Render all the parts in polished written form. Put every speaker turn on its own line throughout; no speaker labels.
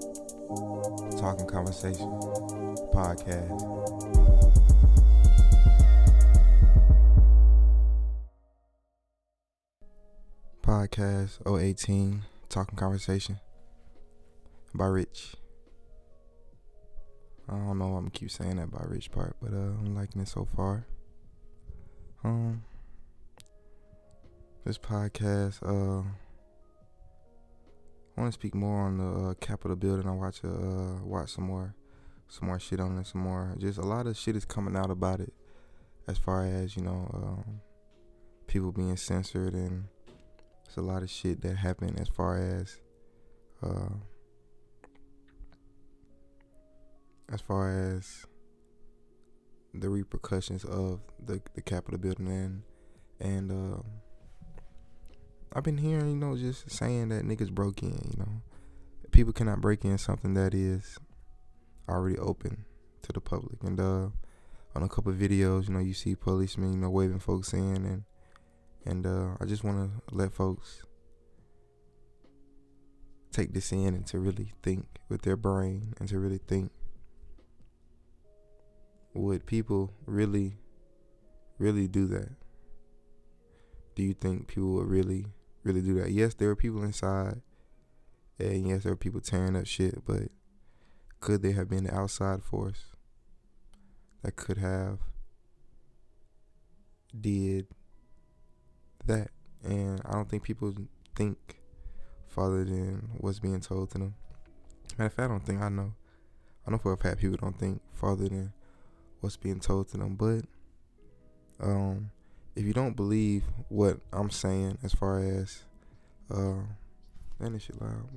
Talkin'Conversation podcast. Podcast 018 Talkin'Conversation by Rich. I don't know why I'm gonna keep saying that by Rich part, but I'm liking it so far. This podcast, I want to speak more on the Capitol building. I watch some more shit on it, some more. Just a lot of shit is coming out about it, as far as people being censored, and there's a lot of shit that happened as far as the repercussions of the Capitol building, and I've been hearing, just saying that niggas broke in, people cannot break in something that is already open to the public. And on a couple of videos, you see policemen, waving folks in, and I just want to let folks take this in and to really think with their brain, and to really think, would people really do that? Do you think people would really do that? Yes, there are people inside, and yes, there are people tearing up shit, but could there have been an outside force that could have did that? And I don't think people think farther than what's being told to them. Matter of fact, I know for a fact people don't think farther than what's being told to them. But if you don't believe what I'm saying, as far as man, this shit loud,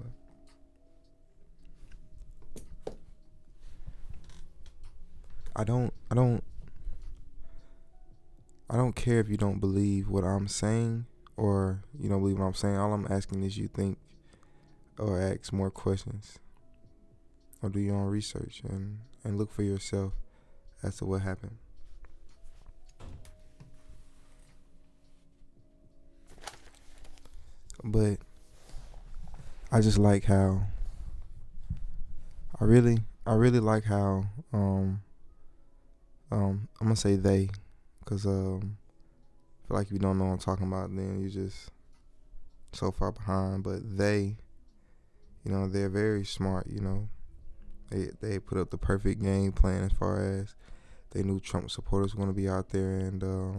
but I don't care if you don't believe what I'm saying, or you don't believe what I'm saying. All I'm asking is you think or ask more questions, or do your own research and look for yourself as to what happened. But I just like how I really like how I'm gonna say they, because I feel like if you don't know what I'm talking about, then you're just so far behind. But they, they're very smart. They put up the perfect game plan, as far as they knew Trump supporters were gonna be out there, and how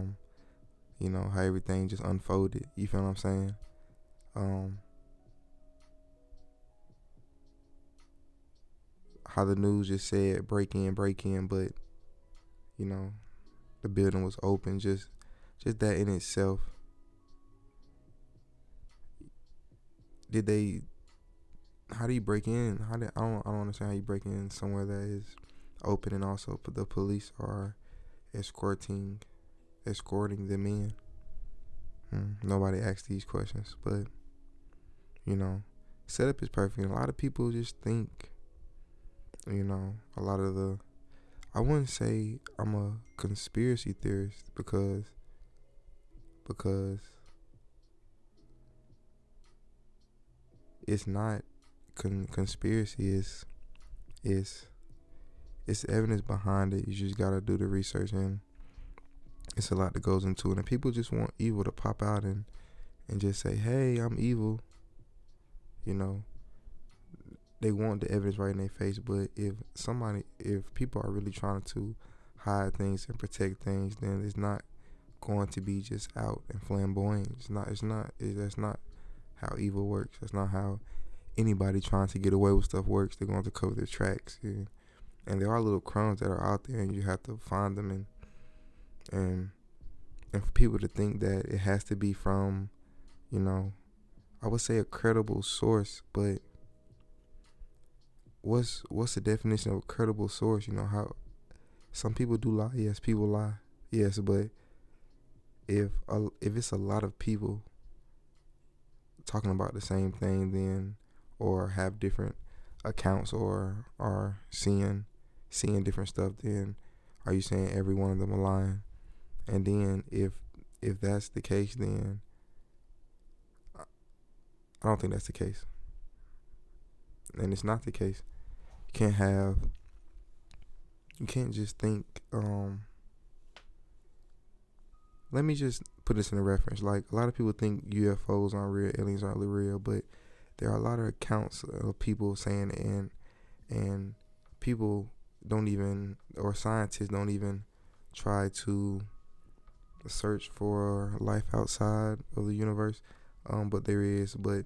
everything just unfolded. You feel what I'm saying? How the news just said break in, but the building was open. Just that in itself. How do you break in? I don't understand how you break in somewhere that is open, and also the police are escorting them in. Nobody asked these questions, but setup is perfect. And a lot of people just think, a lot of I wouldn't say I'm a conspiracy theorist, because it's not conspiracy. It's evidence behind it. You just gotta do the research, and it's a lot that goes into it. And people just want evil to pop out and just say, hey, I'm evil. They want the evidence right in their face. But if people are really trying to hide things and protect things, then it's not going to be just out and flamboyant. That's not how evil works. That's not how anybody trying to get away with stuff works. They're going to cover their tracks, and there are little crumbs that are out there, and you have to find them, and for people to think that it has to be from, I would say a credible source. But what's the definition of a credible source? How some people do lie. Yes, people lie. Yes, but if it's a lot of people talking about the same thing, then, or have different accounts, or are seeing different stuff, then are you saying every one of them are lying? And then if that's the case, then I don't think that's the case. and it's not the case. You can't just think. Let me just put this in a reference. Like, a lot of people think UFOs aren't real, aliens aren't real, but there are a lot of accounts of people saying it, and people don't even, or scientists don't even try to search for life outside of the universe. But there is, but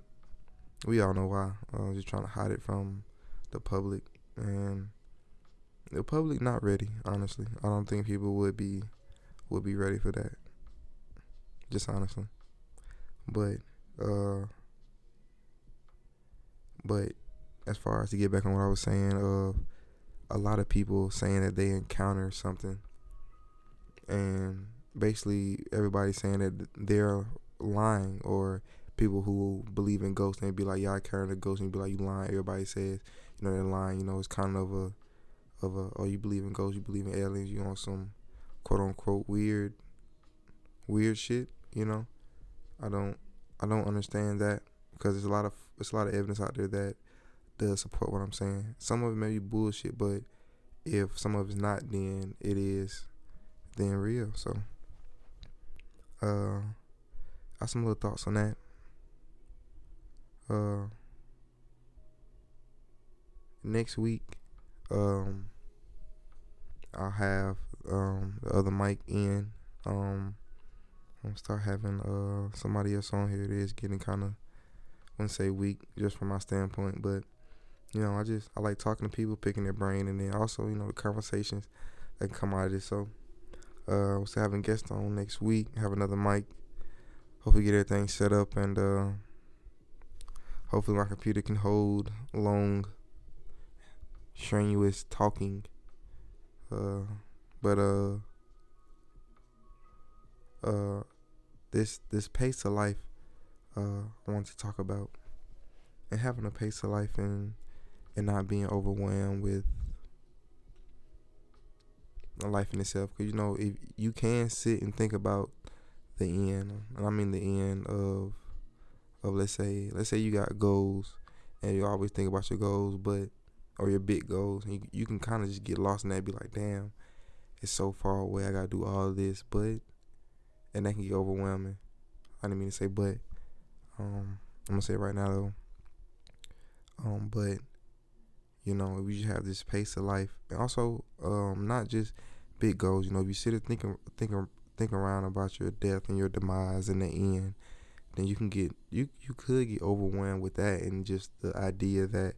we all know why. Just trying to hide it from the public, and the public not ready. Honestly, I don't think people would be ready for that. Just honestly, but but as far as to get back on what I was saying, a lot of people saying that they encounter something, and basically everybody's saying that they're lying, or people who believe in ghosts, and be like, yeah, I encountered a ghost, and be like, you lying. Everybody says, they're lying. It's kind of a oh, you believe in ghosts, you believe in aliens, you on some quote unquote weird shit. I don't understand that, because there's a lot of evidence out there that does support what I'm saying. Some of it may be bullshit, but if some of it's not, then it is then real. So I have some little thoughts on that. Next week, I'll have the other mic in. I'll start having somebody else on here. It is getting kind of, I wouldn't say weak, just from my standpoint, but I like talking to people, picking their brain, and then also the conversations that can come out of this. So we'll start having guests on next week. Have another mic. Hopefully get everything set up, and hopefully my computer can hold long, strenuous talking. But this pace of life, I want to talk about, and having a pace of life, and not being overwhelmed with life in itself. Because if you can sit and think about the end, and I mean the end of let's say you got goals, and you always think about your goals, or your big goals, and you can kind of just get lost in that, be like, damn, it's so far away, I gotta do all of this, and that can get overwhelming. I didn't mean to say but. I'm gonna say it right now though. But if you have this pace of life, and also not just big goals. If you sit and think around about your death and your demise in the end, then you could get overwhelmed with that, and just the idea that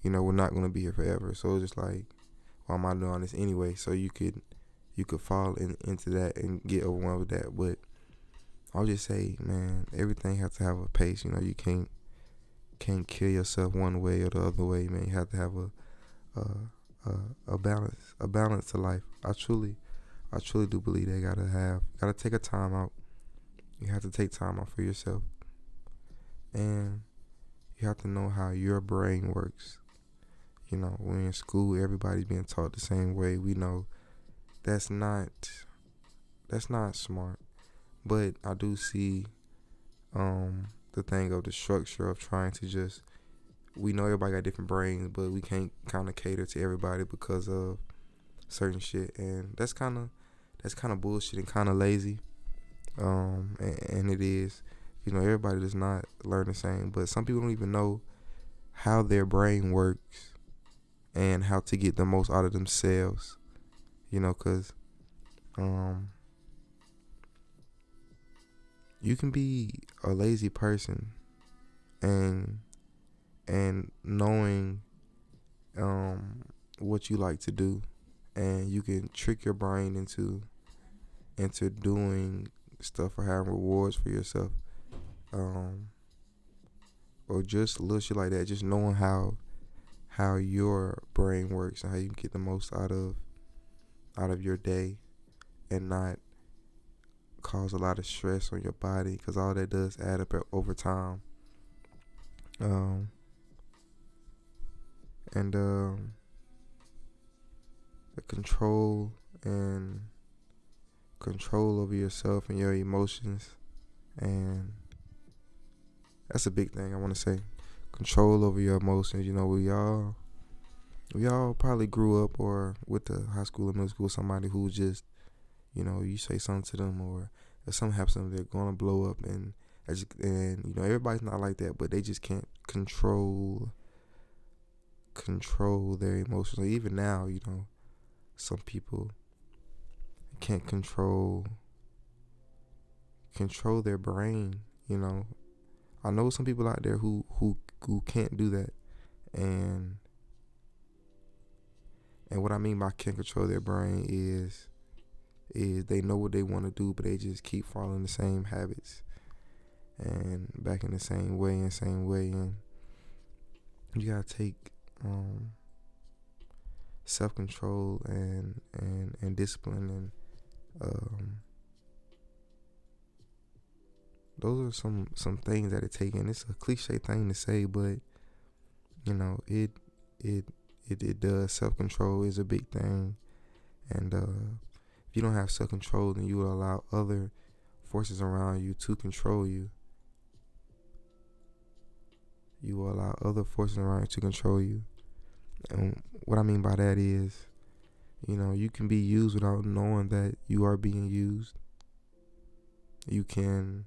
we're not gonna be here forever. So it's just like, why am I doing this anyway? So you could fall into that and get overwhelmed with that. But I'll just say, man, everything has to have a pace. You can't kill yourself one way or the other way, man. You have to have a balance to life. I truly do believe they gotta take a time out. You have to take time out for yourself, and you have to know how your brain works. When in school, everybody's being taught the same way. We know that's not smart. But I do see the thing of the structure of trying to just, we know everybody got different brains, but we can't kind of cater to everybody because of certain shit, and that's kind of bullshit and kind of lazy. And it is, everybody does not learn the same, but some people don't even know how their brain works and how to get the most out of themselves. Because you can be a lazy person and knowing what you like to do, and you can trick your brain into doing stuff or having rewards for yourself, or just little shit like that. Just knowing how your brain works and how you can get the most out of your day, and not cause a lot of stress on your body, because all that does add up over time. And the control over yourself and your emotions, and that's a big thing I want to say. control over your emotions. You know, we all probably grew up or with the high school or middle school somebody who just, you know, you say something to them or if something happens to them, they're gonna blow up and you know, everybody's not like that, but they just can't control their emotions. Like even now, you know, some people can't control their brain, you know. I know some people out there who can't do that, and what I mean by can't control their brain is they know what they want to do, but they just keep following the same habits and back in the same way, and you gotta take self-control and discipline, and those are some things that it takes. And it's a cliche thing to say, but you know, it does. Self-control is a big thing, and if you don't have self-control, then you will allow other forces around you to control you. You will allow other forces around you to control you. And what I mean by that is, you know, you can be used without knowing that you are being used. You can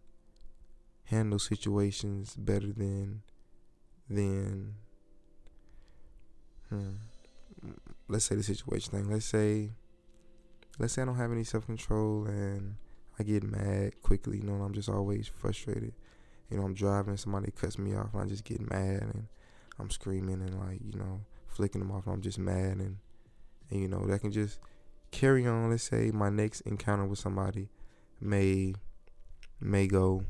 handle situations better than let's say the situation thing. Let's say I don't have any self-control and I get mad quickly, you know, and I'm just always frustrated. You know, I'm driving, somebody cuts me off, and I just get mad, and I'm screaming and, like, you know, flicking them off, and I'm just mad, and you know, that can just carry on. Let's say my next encounter with somebody may go,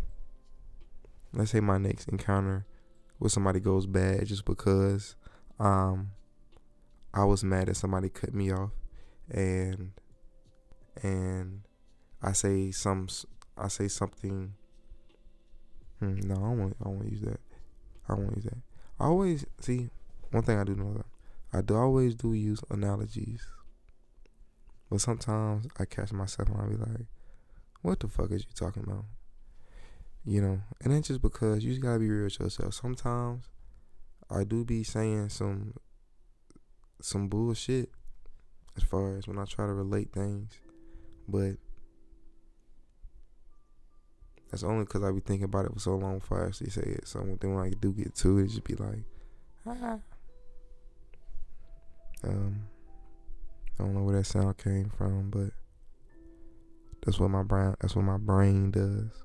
let's say my next encounter with somebody goes bad just because I was mad that somebody cut me off, and I say something. No, I don't want to use that. I always see one thing I do know. I always use analogies, but sometimes I catch myself and I be like, "What the fuck is you talking about?" You know, and that's just because you just gotta be real with yourself. Sometimes I do be saying some bullshit as far as when I try to relate things, but that's only because I be thinking about it for so long before I actually say it. So then when I do get to it, just be like, I don't know where that sound came from, but that's what my brain does.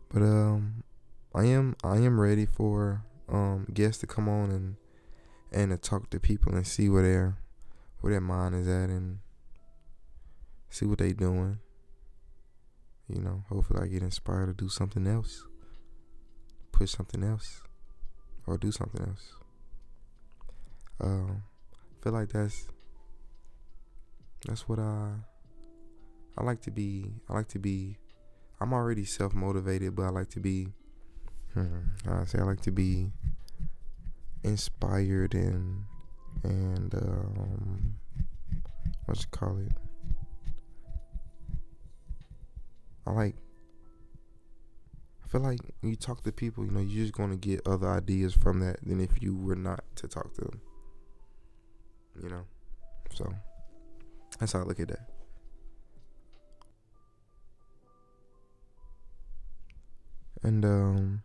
But I am ready for guests to come on and to talk to people and see where their mind is at and see what they doing. You know, hopefully I get inspired to do something else, push something else, or do something else. I feel like that's what I like to be. I'm already self-motivated, but I like to be I like to be inspired and what you call it? I feel like when you talk to people, you know, you're just gonna get other ideas from that than if you were not to talk to them. You know, so that's how I look at that. And I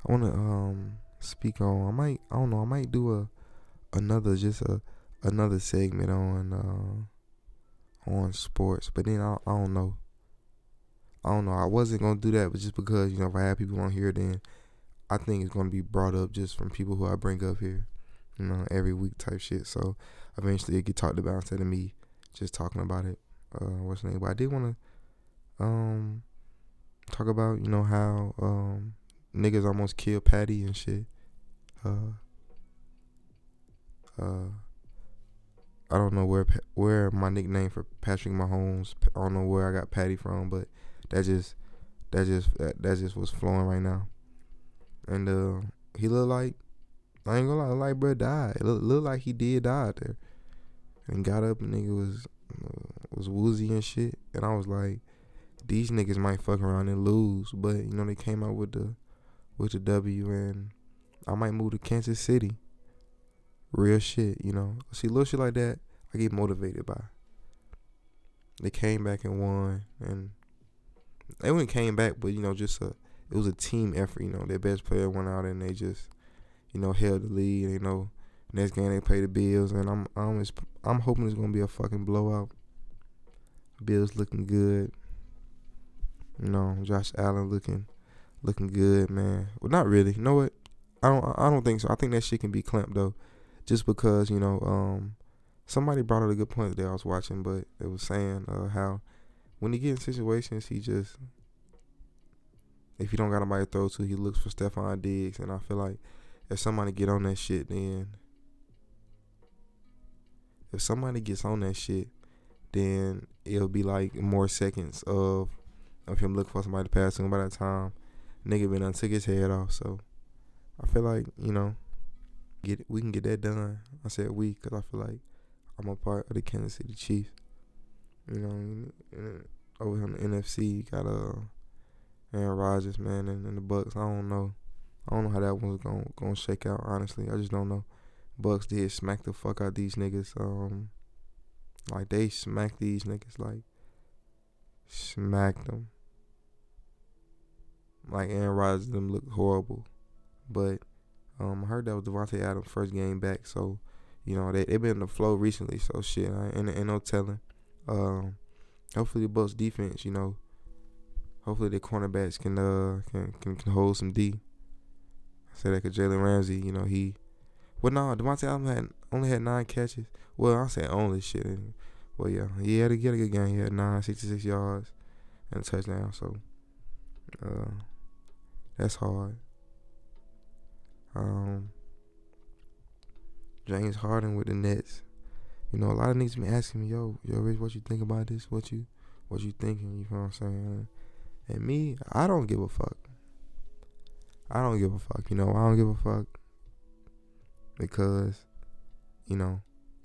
wanna speak on. I might do another segment on sports, but then I don't know. I wasn't gonna do that, but just because, you know, if I have people on here, then I think it's gonna be brought up just from people who I bring up here, you know, every week type shit. So eventually it get talked about instead of me just talking about it. What's the name? But I did wanna talk about, you know, how niggas almost killed Patty and shit. I don't know where my nickname for Patrick Mahomes. I don't know where I got Patty from, but that just was flowing right now. And he looked like, I ain't gonna lie, like bro died. It looked like he did die out there. And got up and nigga was woozy and shit. And I was like, these niggas might fuck around and lose, but they came out with the W, and I might move to Kansas City. Real shit, See, little shit like that, I get motivated by. They came back and won, and they wouldn't came back, but it was a team effort. Their best player went out and they just held the lead. Next game they play the Bills, and I'm hoping it's gonna be a fucking blowout. Bills looking good. Josh Allen looking good, man. Well, not really. You know what? I don't think so. I think that shit can be clamped though, just because somebody brought out a good point that I was watching, but it was saying how when he get in situations, he just, if he don't got nobody to throw to, he looks for Stephon Diggs, and I feel like if somebody get on that shit, then it'll be like more seconds of him looking for somebody to pass to him. By that time, nigga been done took his head off. So I feel like we can get that done. I said we, because I feel like I'm a part of the Kansas City Chiefs. And over here in the NFC, you got Aaron Rodgers, man, and the Bucks. I don't know how that one's gonna shake out. Honestly, I just don't know. Bucks did smack the fuck out these niggas. Like they smacked these niggas, like smacked them. Like Aaron Rodgers them looked horrible, but I heard that was Devontae Adams' first game back, so they been in the flow recently. So shit, ain't no telling. Hopefully the Bucks defense, hopefully their cornerbacks can hold some D. I said that 'cause Jalen Ramsey, Devontae Adams only had 9 catches. Well, I say only shit. Well, yeah, he had a good game. He had 66 yards and a touchdown. So that's hard. James Harden with the Nets. A lot of niggas been asking me, yo, Rich, what you think about this? What you thinking? You know what I'm saying? And me, I don't give a fuck. I don't give a fuck. I don't give a fuck because,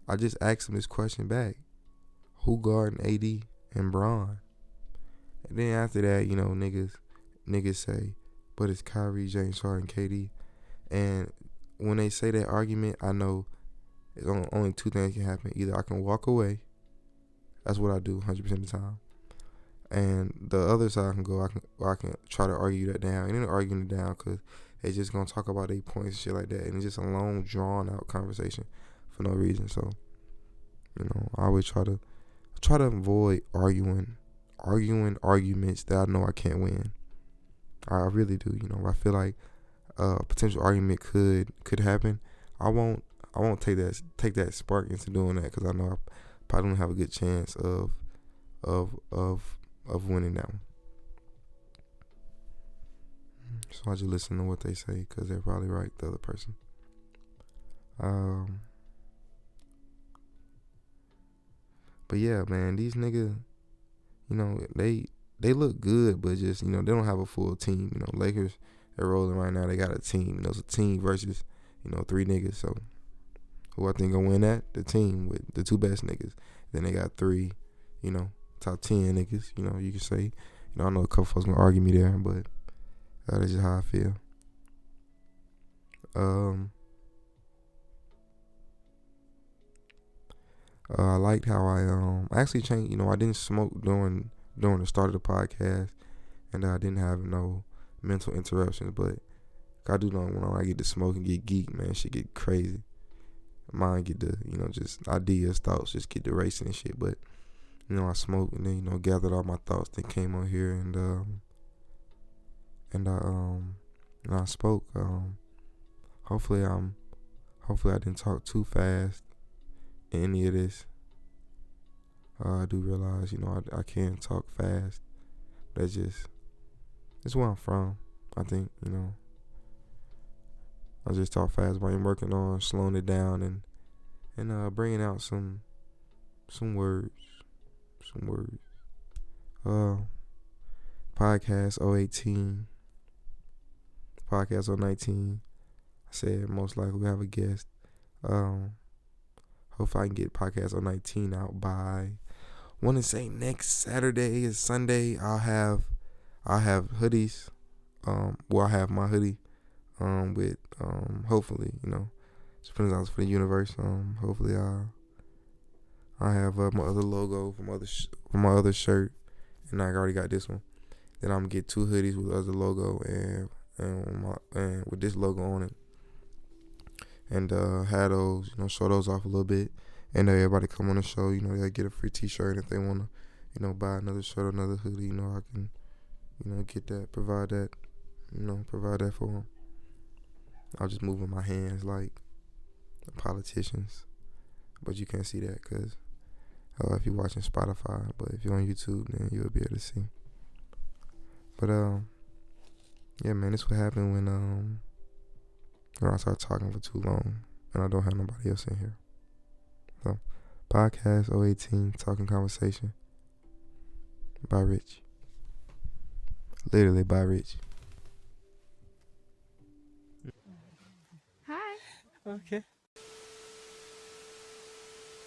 I just asked him this question back. Who guarding AD and Bron? And then after that, niggas say, but it's Kyrie, James Harden, KD. And when they say that argument, I know it's only 2 things can happen. Either I can walk away. That's what I do 100% of the time. And the other side I can go, I can try to argue that down. And then arguing it down because they just going to talk about their points and shit like that. And it's just a long, drawn-out conversation for no reason. So, I always try to avoid arguing arguments that I know I can't win. I really do. I feel like a potential argument could happen. I won't take that spark into doing that because I know I probably don't have a good chance of winning that one. So I just listen to what they say because they're probably right, the other person. But yeah, man, these niggas, they look good, but just, they don't have a full team. Lakers, they're rolling right now. They got a team. It's a team versus, 3 niggas. So who I think gonna win that? The team with the 2 best niggas. Then they got 3, top 10 niggas. You can say, I know a couple folks gonna argue me there, but that's just how I feel. I liked how I actually changed. I didn't smoke during the start of the podcast, and I didn't have no mental interruptions. But I do know when I get to smoke and get geek, man, shit get crazy. Mind get to just ideas, thoughts, just get to racing and shit. But I smoked and then gathered all my thoughts. Then came on here and I spoke. Hopefully I didn't talk too fast in any of this. I do realize, I can talk fast. That's where I'm from. I think, I just talk fast, but I'm working on slowing it down and bringing out some words. Podcast 018, podcast 019. I said most likely we'll have a guest. Hopefully I can get podcast 019 out by want to say next Saturday is Sunday. I'll have hoodies. I have my hoodie. With hopefully, $20 for the universe. Hopefully I have my other logo from my other shirt, and I already got this one. Then I'm gonna get 2 hoodies with the other logo and with this logo on it, and have those, show those off a little bit, and everybody come on the show, they get a free T-shirt if they wanna, buy another shirt or another hoodie. I can, get that, provide that for them. I'm just moving my hands like the politicians, but you can't see that because if you're watching Spotify, but if you're on YouTube, then you'll be able to see. But yeah, man, this what happened when I start talking for too long and I don't have nobody else in here. So, podcast 018, Talking Conversation by Rich. Literally by Rich.
Hi.
Okay.